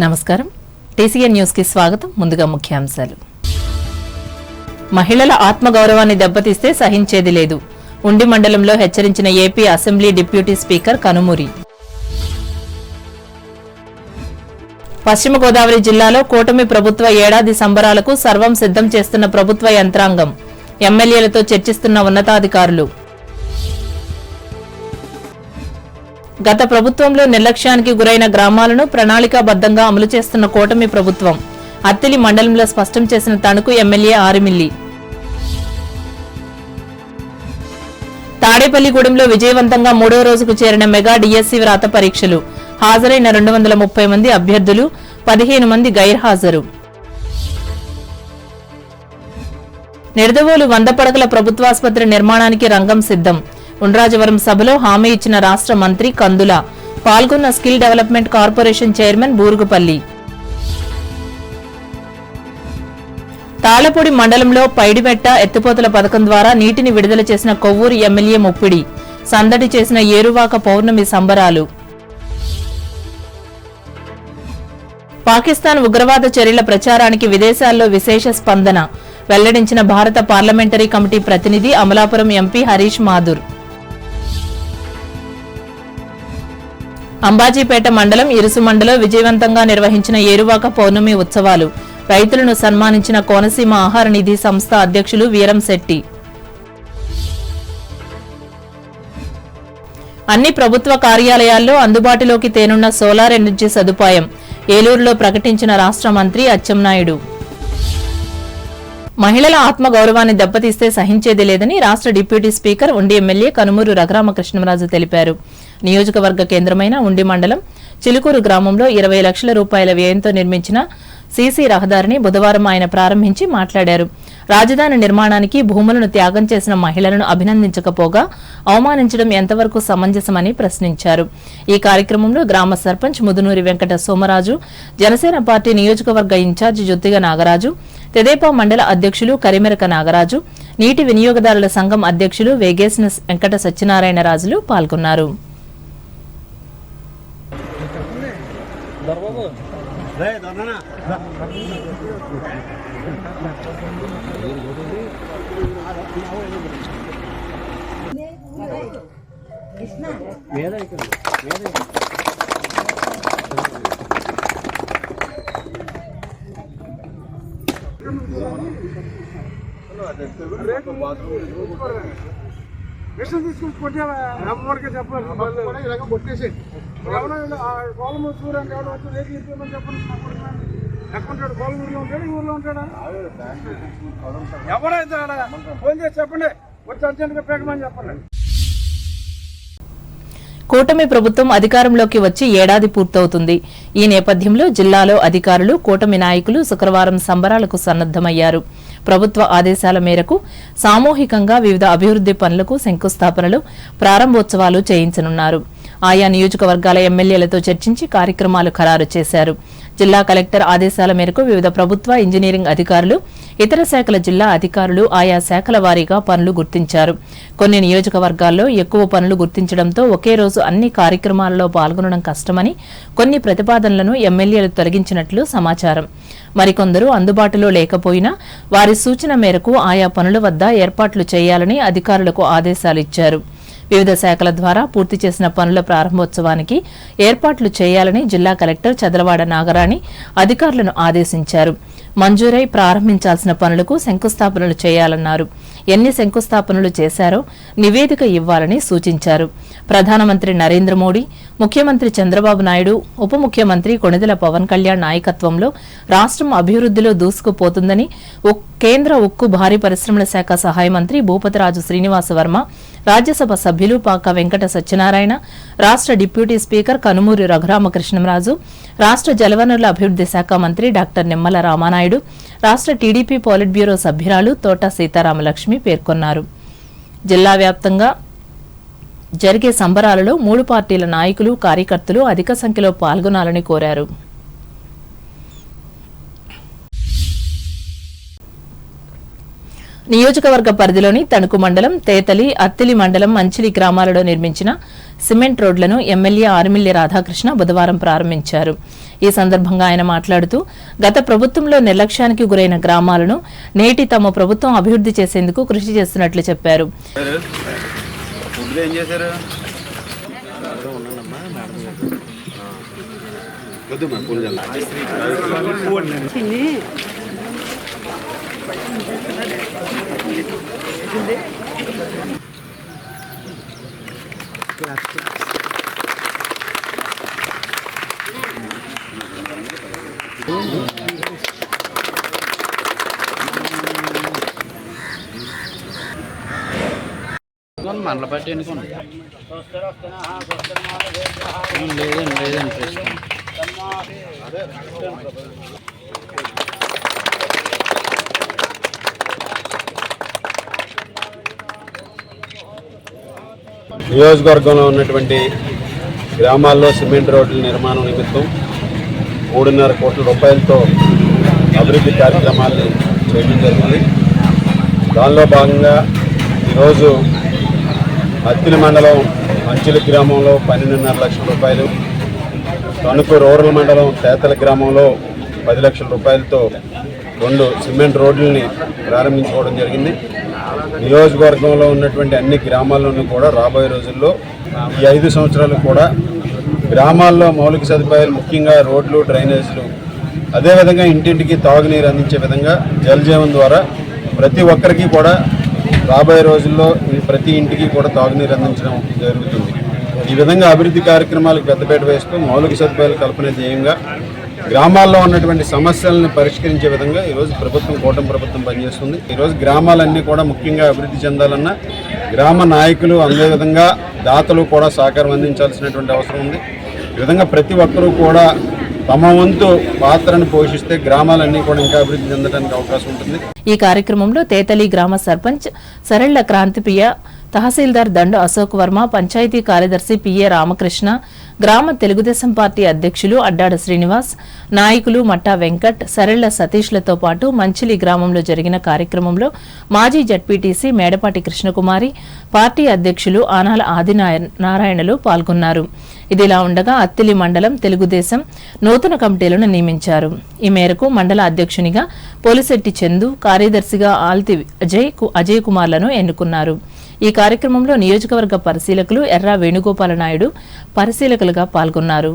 నమస్కారం TCN news కి స్వాగతం. ముందుగా ముఖ్యాంశాలు. మహిళల ఆత్మగౌరవాన్ని దెబ్బతీస్తే సహించేది లేదు. ఉండి మండలంలో హెచ్చరించిన AP assembly deputy speaker Kanumuri. పశ్చిమ గోదావరి జిల్లాలో కూటమి ప్రభుత్వ ఏడాది సంబరాలకు సర్వం సిద్ధం చేస్తున్న ప్రభుత్వ యంత్రాంగం. ఎమ్మెల్యేలతో చర్చిస్తున్న ఉన్నతాధికారులు. గత ప్రభుత్వంలో నిర్లక్ష్యానికి గురైన గ్రామాలను ప్రణాళికాబద్దంగా అమలు చేస్తున్న కూటమి ప్రభుత్వం. అత్తిలి మండలంలో స్పష్టం చేసిన తణుకు ఎమ్మెల్యే ఆరిమిల్లి. తాడేపల్లిగూడెంలో విజయవంతంగా 3వ రోజుకు చేరిన మెగా డిఎస్సీ వ్రాత పరీక్షలు. హాజరైన 230 మంది అభ్యర్థులు, 15 మంది గైర్హాజరు. నిడదవోలు 100 పడకల ప్రభుత్వాసుపత్రి నిర్మాణానికి రంగం సిద్ధం. ఉండ్రాజవరం సభలో హామీ ఇచ్చిన రాష్ట్ర మంత్రి కందుల. పాల్గొన్న skill development corporation chairman Burugupalli. Tallapudi మండలంలో పైడిమెట్ట ఎత్తిపోతల పథకం ద్వారా నీటిని విడుదల చేసిన కొవ్వూరు ఎమ్మెల్యే ముప్పిడి. సందడి చేసిన ఏరువాక పౌర్ణమి సంబరాలు. పాకిస్తాన్ ఉగ్రవాద చర్యల ప్రచారానికి విదేశాల్లో విశేష స్పందన వెల్లడించిన భారత పార్లమెంటరీ కమిటీ ప్రతినిధి అమలాపురం ఎంపీ హరీష్ మాథుర్. అంబాజీపేట మండలం ఇరుసుమండలో విజయవంతంగా నిర్వహించిన ఏరువాక పౌర్ణమి ఉత్సవాలు. రైతులను సన్మానించిన కోనసీమ ఆహార నిధి సంస్థ అధ్యక్షులు వీరంశెట్టి. అన్ని ప్రభుత్వ కార్యాలయాల్లో అందుబాటులోకి తేనున్న సోలార్ ఎనర్జీ సదుపాయం. ఏలూరులో ప్రకటించిన రాష్ట్ర మంత్రి అచ్చెన్నాయుడు. మహిళల ఆత్మగౌరవాన్ని దెబ్బతీస్తే సహించేది లేదని రాష్ట్ర డిప్యూటీ స్పీకర్ ఉండి ఎమ్మెల్యే కనుమూరు రఘురామకృష్ణంరాజు తెలిపారు. నియోజకవర్గ కేంద్రమైన ఉండి మండలం చిలుకూరు గ్రామంలో 20 లక్షల రూపాయల వ్యయంతో నిర్మించిన సీసీ రహదారిని బుధవారం ఆయన ప్రారంభించి మాట్లాడారు. రాజధాని నిర్మాణానికి భూములను త్యాగం చేసిన మహిళలను అభినందించకపోగా అవమానించడం ఎంతవరకు సమంజసమని ప్రశ్నించారు. ఈ కార్యక్రమంలో గ్రామ సర్పంచ్ ముదునూరి వెంకట సోమరాజు, జనసేన పార్టీ నియోజకవర్గ ఇన్ఛార్జి జొత్తిగ నాగరాజు, తెదేపా మండల అధ్యక్షులు కరిమెరక నాగరాజు, నీటి వినియోగదారుల సంఘం అధ్యక్షులు వేగేసిన వెంకట సత్యనారాయణరాజులు పాల్గొన్నారు. మిషన్ తీసుకుని కొట్టావా అమ్మడికే చెప్పాలి ఇలాగ కొట్టేసేది కోలమూరు సూర్య అంటే ఎవరు వచ్చి రేట్లు ఇప్పమని చెప్పండి. ఎక్కడుంటాడు? కోలమూరులో ఉంటాడు, ఈ ఊర్లో ఉంటాడా? ఎవరైతే ఫోన్ చేసి చెప్పండి, వచ్చి అర్జెంట్గా పేకమని చెప్పండి. కూటమి ప్రభుత్వం అధికారంలోకి వచ్చి ఏడాది పూర్తవుతుంది. ఈ నేపథ్యంలో జిల్లాలో అధికారులు, కూటమి నాయకులు శుక్రవారం సంబరాలకు సన్నద్దమయ్యారు. ప్రభుత్వ ఆదేశాల మేరకు సామూహికంగా వివిధ అభివృద్ది పనులకు శంకుస్థాపనలు, ప్రారంభోత్సవాలు చేయించనున్నారు. ఆయా నియోజకవర్గాల ఎమ్మెల్యేలతో చర్చించి కార్యక్రమాలు ఖరారు చేశారు. జిల్లా కలెక్టర్ ఆదేశాల మేరకు వివిధ ప్రభుత్వ ఇంజనీరింగ్ అధికారులు, ఇతర శాఖల జిల్లా అధికారులు ఆయా శాఖల వారీగా పనులు గుర్తించారు. కొన్ని నియోజకవర్గాల్లో ఎక్కువ పనులు గుర్తించడంతో ఒకే రోజు అన్ని కార్యక్రమాలలో పాల్గొనడం కష్టమని కొన్ని ప్రతిపాదనలను ఎమ్మెల్యేలు తొలగించినట్లు సమాచారం. మరికొందరు అందుబాటులో లేకపోయినా వారి సూచన మేరకు ఆయా పనుల వద్ద ఏర్పాట్లు చేయాలని అధికారులకు ఆదేశాలిచ్చారు. వివిధ శాఖల ద్వారా పూర్తి చేసిన పనుల ప్రారంభోత్సవానికి ఏర్పాట్లు చేయాలని జిల్లా కలెక్టర్ చదలవాడ నాగరాణి అధికారులను ఆదేశించారు. మంజూరై ప్రారంభించాల్సిన పనులకు శంకుస్థాపనలు చేయాలన్నారు. ఎన్ని శంకుస్థాపనలు చేశారో నివేదిక ఇవ్వాలని సూచించారు. ప్రధానమంత్రి నరేంద్ర మోడీ, ముఖ్యమంత్రి చంద్రబాబు నాయుడు, ఉప ముఖ్యమంత్రి కొణిదెల పవన్ కళ్యాణ్ నాయకత్వంలో రాష్ట్రం అభివృద్దిలో దూసుకుపోతుందని కేంద్ర ఉక్కు భారీ పరిశ్రమల శాఖ సహాయ మంత్రి భూపతిరాజు శ్రీనివాస వర్మ, రాజ్యసభ సభ్యులు పాక వెంకట సత్యనారాయణ, రాష్ట్ర డిప్యూటీ స్పీకర్ కనుమూరి రఘురామకృష్ణంరాజు, రాష్ట్ర జలవనరుల అభివృద్ది శాఖ మంత్రి డాక్టర్ నిమ్మల రామానాయుడు, రాష్ట్ర టీడీపీ పోలిట్ బ్యూరో సభ్యురాలు తోట సీతారామలక్ష్మి పేర్కొన్నారు. జిల్లా వ్యాప్తంగా జరిగే సంబరాలలో 3 పార్టీల నాయకులు, కార్యకర్తలు అధిక సంఖ్యలో పాల్గొనాలని కోరారు. నియోజకవర్గ పరిధిలోని తణుకు మండలం, తేతలి, అత్తిలి మండలం మంచిలి గ్రామాలలో నిర్మించిన సిమెంట్ రోడ్లను ఎమ్మెల్యే ఆర్మిల్లి రాధాకృష్ణ బుధవారం ప్రారంభించారు. ఈ సందర్భంగా ఆయన మాట్లాడుతూ గత ప్రభుత్వంలో నిర్లక్ష్యానికి గురైన గ్రామాలను నేటి తమ ప్రభుత్వం అభివృద్ధి చేసేందుకు కృషి చేస్తున్నట్లు చెప్పారు. మండల పార్టీ ఎన్నుకోండి లేదండి నియోజకవర్గంలో ఉన్నటువంటి గ్రామాల్లో సిమెంట్ రోడ్ల నిర్మాణం నిమిత్తం 3.5 కోట్ల రూపాయలతో అభివృద్ధి కార్యక్రమాల్ని చేయడం జరిగింది. దానిలో భాగంగా ఈరోజు అత్తిలి మండలం మంచిలి గ్రామంలో 12.5 లక్షల రూపాయలు, తణుకు రూరల్ మండలం తేతల గ్రామంలో 10 లక్షల రూపాయలతో 2 సిమెంట్ రోడ్లని ప్రారంభించుకోవడం జరిగింది. నియోజకవర్గంలో ఉన్నటువంటి అన్ని గ్రామాల్లోనూ కూడా రాబోయే రోజుల్లో ఈ 5 సంవత్సరాలు కూడా గ్రామాల్లో మౌలిక సదుపాయాలు, ముఖ్యంగా రోడ్లు, డ్రైనేజీలు, అదేవిధంగా ఇంటింటికి తాగునీరు అందించే విధంగా జల్ జీవన్ ద్వారా ప్రతి ఒక్కరికి కూడా రాబోయే రోజుల్లో ప్రతి ఇంటికి కూడా తాగునీరు అందించడం జరుగుతుంది. ఈ విధంగా అభివృద్ధి కార్యక్రమాలకు పెద్దపీట వేస్తూ మౌలిక సదుపాయాలు కల్పన ధ్యేయంగా గ్రామాల్లో ఉన్నటువంటి సమస్యలను పరిష్కరించే విధంగా ఈరోజు కూటమి ప్రభుత్వం పనిచేస్తుంది. ఈరోజు గ్రామాలన్నీ కూడా ముఖ్యంగా అభివృద్ధి చెందాలన్నా గ్రామ నాయకులు, అదేవిధంగా దాతలు కూడా సహకారం అందించాల్సినటువంటి అవసరం ఉంది. ఈ విధంగా ప్రతి ఒక్కరూ కూడా తమ వంతు పాత్రను పోషిస్తే గ్రామాలన్నీ కూడా ఇంకా అభివృద్ధి చెందడానికి అవకాశం ఉంటుంది. ఈ కార్యక్రమంలో తేతలి గ్రామ సర్పంచ్ సరళ్ల క్రాంతిప్రియ, తహసీల్దార్ దండు అశోక్ వర్మ, పంచాయతీ కార్యదర్శి పిఏ రామకృష్ణ, గ్రామ తెలుగుదేశం పార్టీ అధ్యక్షులు అడ్డాడ శ్రీనివాస్, నాయకులు మట్టా వెంకట్, సరళ్ల సతీష్లతో పాటు మంచిలి గ్రామంలో జరిగిన కార్యక్రమంలో మాజీ జడ్పీటీసీ మేడపాటి కృష్ణకుమారి, పార్టీ అధ్యక్షులు ఆనాల ఆదినారాయణలు పాల్గొన్నారు. ఇదిలా ఉండగా అత్తిలి మండలం తెలుగుదేశం నూతన కమిటీలను నియమించారు. ఈ మేరకు మండల అధ్యక్షునిగా పోలిశెట్టి చందు, కార్యదర్శిగా ఆల్తి అజయ్ కుమార్లను ఎన్నుకున్నారు. ఈ కార్యక్రమంలో నియోజకవర్గ పరిశీలకులు ఎర్రా వేణుగోపాల నాయుడు పరిశీలకులుగా పాల్గొన్నారు.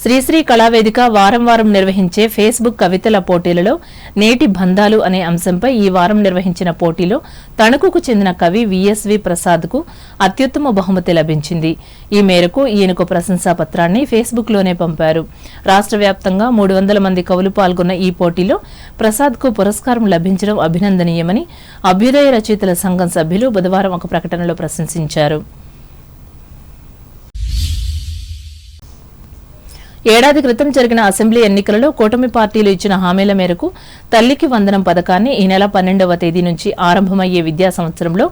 శ్రీశ్రీ కళావేదిక వారం నిర్వహించే ఫేస్బుక్ కవితల పోటీలలో నేటి బంధాలు అనే అంశంపై ఈ వారం నిర్వహించిన పోటీలో తణుకుకు చెందిన కవి విఎస్వి ప్రసాద్కు అత్యుత్తమ బహుమతి లభించింది. ఈ మేరకు ఈయనకు ప్రశంసా పత్రాన్ని ఫేస్బుక్లోనే పంపారు. రాష్ట్ర వ్యాప్తంగా 300 మంది కవులు పాల్గొన్న ఈ పోటీలో ప్రసాద్కు పురస్కారం లభించడం అభినందనీయమని అభ్యుదయ రచయితల సంఘం సభ్యులు బుధవారం ఒక ప్రకటనలో ప్రశంసించారు. ఏడాది క్రితం జరిగిన అసెంబ్లీ ఎన్నికలలో కూటమి పార్టీలు ఇచ్చిన హామీల మేరకు తల్లికి వందనం పథకాన్ని ఈ నెల 12వ తేదీ నుంచి ఆరంభమయ్యే విద్యా సంవత్సరంలో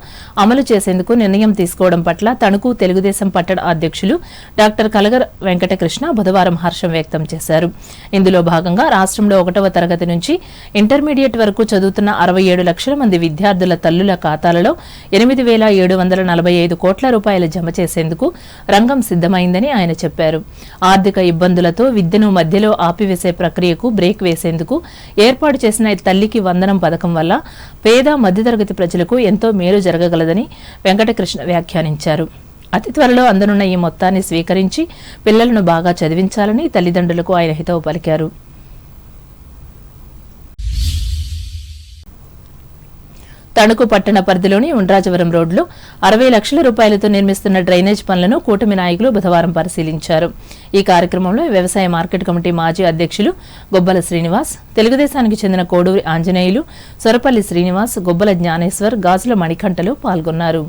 అమలు చేసేందుకు నిర్ణయం తీసుకోవడం పట్ల తణుకు తెలుగుదేశం పట్టణ అధ్యక్షులు డాక్టర్ కలగర్ వెంకటకృష్ణ బుధవారం హర్షం వ్యక్తం చేశారు. ఇందులో భాగంగా రాష్ట్రంలో 1వ తరగతి నుంచి ఇంటర్మీడియట్ వరకు చదువుతున్న 67 లక్షల మంది విద్యార్థుల తల్లుల ఖాతాలలో 8,745 కోట్ల రూపాయలు జమ చేసేందుకు రంగం సిద్దమైందని ఆయన చెప్పారు. ఆర్థిక ఇబ్బందులతో విద్యను మధ్యలో ఆపివేసే ప్రక్రియకు బ్రేక్ వేసేందుకు ఏర్పాటు చేసిన తల్లికి వందనం పథకం వల్ల పేద మధ్యతరగతి ప్రజలకు ఎంతో మేలు జరగగలదని వెంకటకృష్ణ వ్యాఖ్యానించారు. అతి త్వరలో అందనున్న ఈ మొత్తాన్ని స్వీకరించి పిల్లలను బాగా చదివించాలని తల్లిదండ్రులకు ఆయన హితవు పలికారు. తణుకు పట్టణ పరిధిలోని ఉండ్రాజవరం రోడ్లో 60 లక్షల రూపాయలతో నిర్మిస్తున్న డ్రైనేజ్ పనులను కూటమి నాయకులు బుధవారం పరిశీలించారు. ఈ కార్యక్రమంలో వ్యవసాయ మార్కెట్ కమిటీ మాజీ అధ్యక్షులు గొబ్బల శ్రీనివాస్, తెలుగుదేశానికి చెందిన కోడూరి ఆంజనేయులు, సొరపల్లి శ్రీనివాస్, గొబ్బల జ్ఞానేశ్వర్, గాజుల మణికంఠలు పాల్గొన్నారు.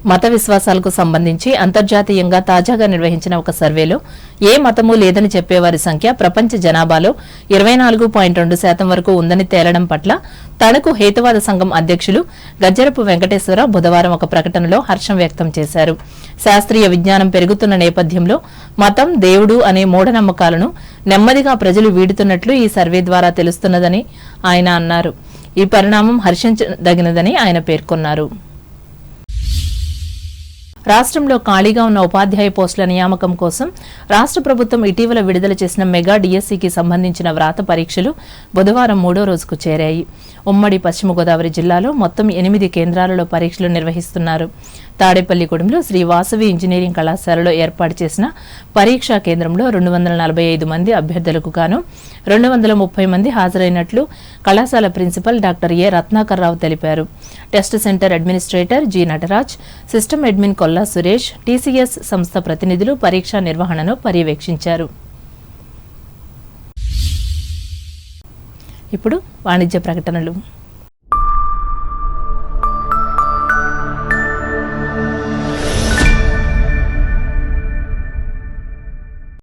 మత విశ్వాసాలకు సంబంధించి అంతర్జాతీయంగా తాజాగా నిర్వహించిన ఒక సర్వేలో ఏ మతమూ లేదని చెప్పేవారి సంఖ్య ప్రపంచ జనాభాలో 24.2% వరకు ఉందని తేలడం పట్ల తణుకు హేతువాద సంఘం అధ్యక్షులు గజ్జరపు వెంకటేశ్వర బుధవారం ఒక ప్రకటనలో హర్షం వ్యక్తం చేశారు. శాస్త్రీయ విజ్ఞానం పెరుగుతున్న నేపథ్యంలో మతం, దేవుడు అనే మూఢనమ్మకాలను నెమ్మదిగా ప్రజలు వీడుతున్నట్లు ఈ సర్వే ద్వారా తెలుస్తున్నదని ఆయన అన్నారు. ఈ పరిణామం హర్షించదగినదని ఆయన పేర్కొన్నారు. రాష్ట్రంలో ఖాళీగా ఉన్న ఉపాధ్యాయ పోస్టుల నియామకం కోసం రాష్ట్ర ప్రభుత్వం ఇటీవల విడుదల చేసిన మెగా డిఎస్సికి సంబంధించిన వ్రాత పరీక్షలు బుధవారం 3వ రోజుకు చేరాయి. ఉమ్మడి పశ్చిమ గోదావరి జిల్లాలో మొత్తం 8 కేంద్రాలలో పరీక్షలు నిర్వహిస్తున్నారు. తాడేపల్లిగూడెంలో శ్రీ వాసవి ఇంజనీరింగ్ కళాశాలలో ఏర్పాటు చేసిన పరీక్షా కేంద్రంలో 245 మంది అభ్యర్థులకు గాను 230 మంది హాజరైనట్లు కళాశాల ప్రిన్సిపల్ డాక్టర్ ఏ రత్నాకర్ రావు తెలిపారు. Test centre administrator G Nataraj, system admin Kolla Suresh, TCS సంస్థ ప్రతినిధులు పరీక్షా నిర్వహణను పర్యవేక్షించారు. ఇప్పుడు వాణిజ్య ప్రకటనలు.